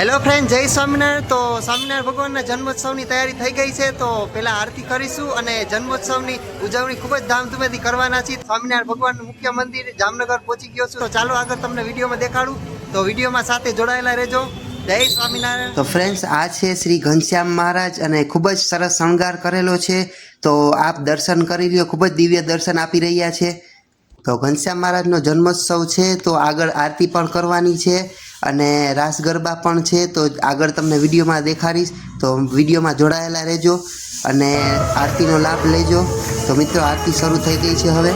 Hello friend, જય સ્વામિનારાયણ। તો સ્વામિનારાયણ ભગવાનના જન્મોત્સવની તૈયારી થઈ ગઈ છે। તો પહેલા આરતી કરીશું અને જન્મોત્સવની ઉજવણી ખૂબ જ ધામધૂમેથી કરવાના છીએ। સ્વામિનારાયણ ભગવાનનું મુખ્ય મંદિર જામનગર પહોંચી ગયો છું। તો ચાલો આગળ તમને વિડીયોમાં દેખાડું, તો વિડીયોમાં સાથે જોડાયેલા રહેજો। જય સ્વામિનારાયણ। તો ફ્રેન્ડ્સ, આ છે શ્રી ઘનશ્યામ મહારાજ અને ખૂબ જ સરસ શણગાર કરેલો છે। તો આપ દર્શન કરી લ્યો, ખૂબ જ દિવ્ય દર્શન આપી રહ્યા છે। તો ઘનશ્યામ મહારાજનો જન્મોત્સવ છે, તો આગળ આરતી પણ કરવાની છે અને રાસ ગરબા પણ છે। તો આગળ તમને વિડીયોમાં દેખાડીશ, તો વિડીયોમાં જોડાયેલા રહેજો અને આરતીનો લાભ લેજો। તો મિત્રો, આરતી શરૂ થઈ ગઈ છે હવે।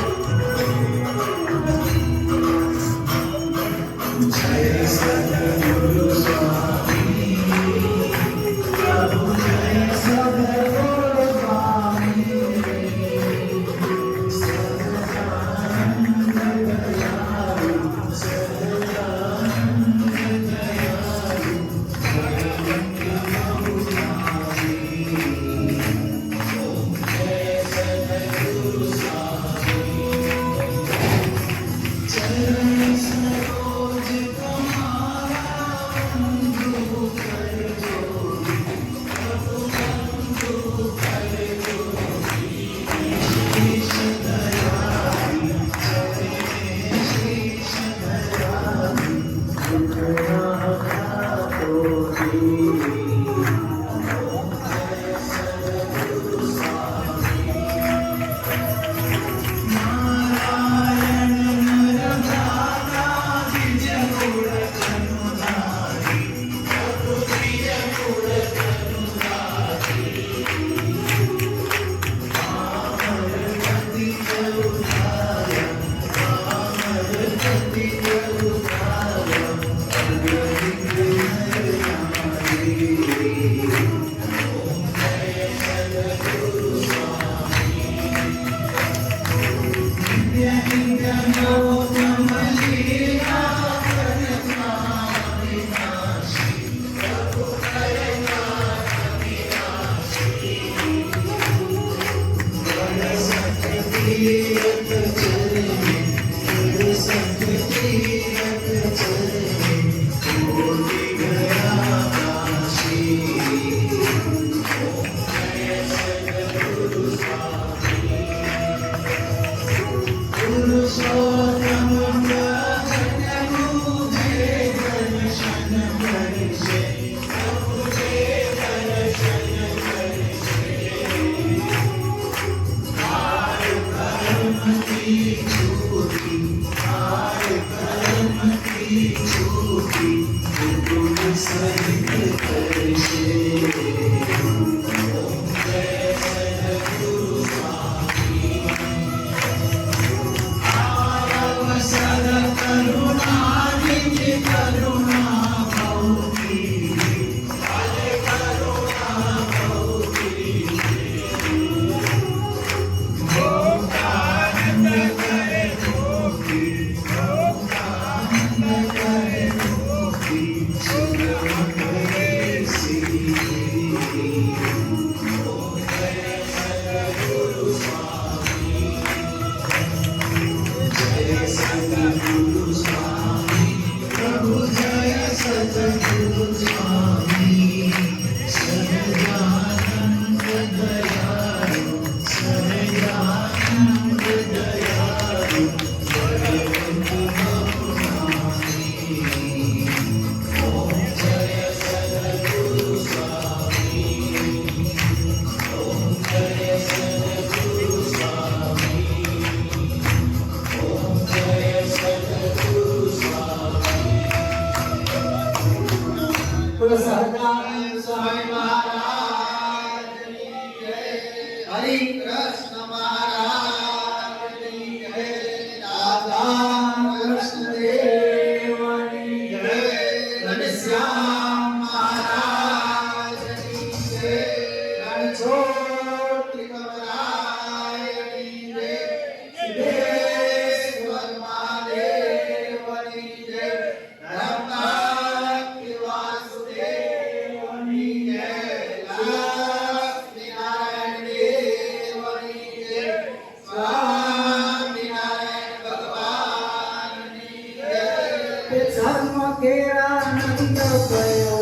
સહજાનંદ સ્વામી મહારાજની જય, હરિ કૃષ્ણ મહારાજની જય, રાધા કૃષ્ણ દેવની જય, ઘનશ્યામ મહારાજની જય, રણછોડ ત્રિકમરાયની જય, સિદ્ધેશ્વર મહાદેવની જય, Salma Kera Nanda Payo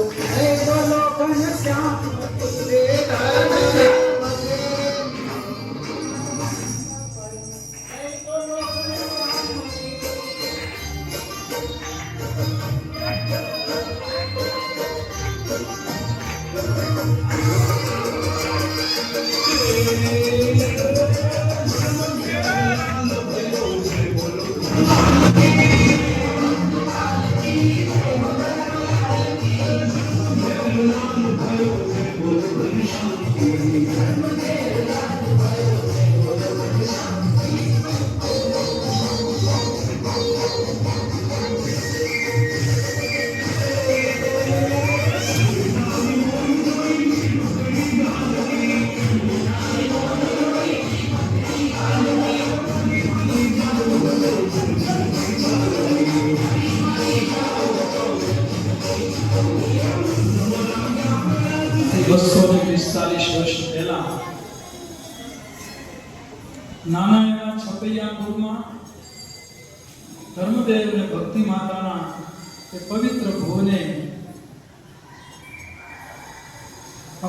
$245 વર્ષ પહેલા નાના એવા છપૈયાપુરમાં ધર્મદેવ અને ભક્તિ માતાના એ પવિત્ર ભુવને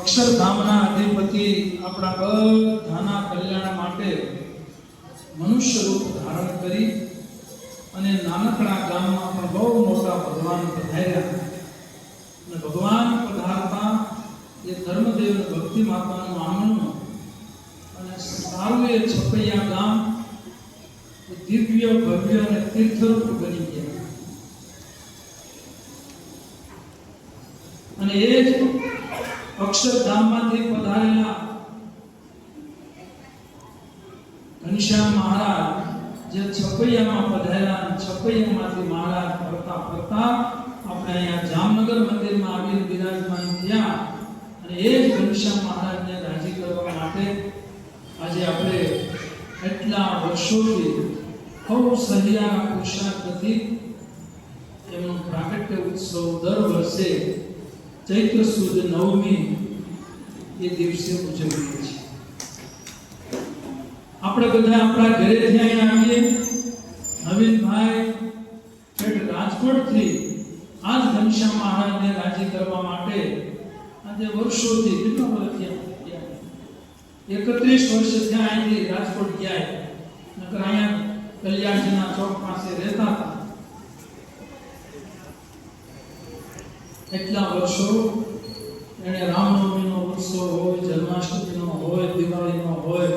અક્ષરધામના અધિપતિ આપણા બધાના કલ્યાણ માટે મનુષ્ય રૂપ ધારણ કરી અને નાનકડા ગામમાં પણ બહુ મોટા ભગવાન પધાર્યા અને ભગવાન પધારતા એ ધર્મદેવ અને ભક્તિ માતાનું આંગણું અને સારું એ છપૈયા ગામ એ દિવ્ય ભવ્ય અને તીર્થરૂપ બની ગયા. અને એ જ અક્ષરધામમાંથી પધારેલા ઘનશ્યામ મહારાજ જે છપૈયામાં પધાર્યા અને છપૈયામાંથી મહારાજ ફરતા ફરતા આપણે અહીંયા જામનગર મંદિરમાં આવીને બિરાજમાન થયા. અને એ જ ઘનશ્યામ મહારાજને રાજી કરવા માટે આજે આપણે એટલા વર્ષોથી બહુ સહિયારા પુરુષાર્થથી એમનો પ્રાગટ્ય ઉત્સવ દર વર્ષે ચૈત્ર સુદ નવમી એ દિવસે ઉજવીએ છીએ. આપણે બધા આપણા ઘરેથી અહીં આવીએ. નવીનભાઈ છેક રાજકોટથી આજ ઘનશ્યામ મહારાજને રાજી કરવા માટે આજે વર્ષોથી કેટલા વર્ષ થયા? 31 વર્ષ થયા અહીંથી રાજકોટ ગયા. નકર અહીંયા કલ્યાણજીના ચોક પાસે રહેતા હતા. એટલા વર્ષો એને રામનવમીનો ઉત્સવ હોય, જન્માષ્ટમીનો હોય, દિવાળીનો હોય,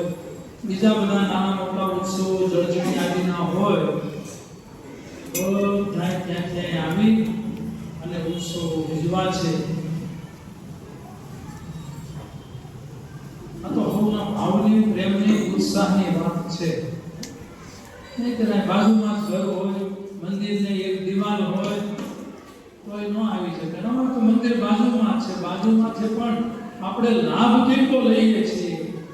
બીજા બધા નાના મોટા ઉત્સવો જળજણી આદિના હોય, બધા ત્યાં આવી અને ઉત્સવો ઉજવા છે. આ તો સૌના ભાવની, પ્રેમની, ઉત્સાહની વાત છે. નહીં કરાય બાજુમાં જ ઘર હોય, મંદિરની એક દિવાલ હોય તો એ ન આવી શકે. અમારે તો મંદિર બાજુમાં છે, બાજુમાં છે, પણ આપણે લાભ કેટલો લઈએ છીએ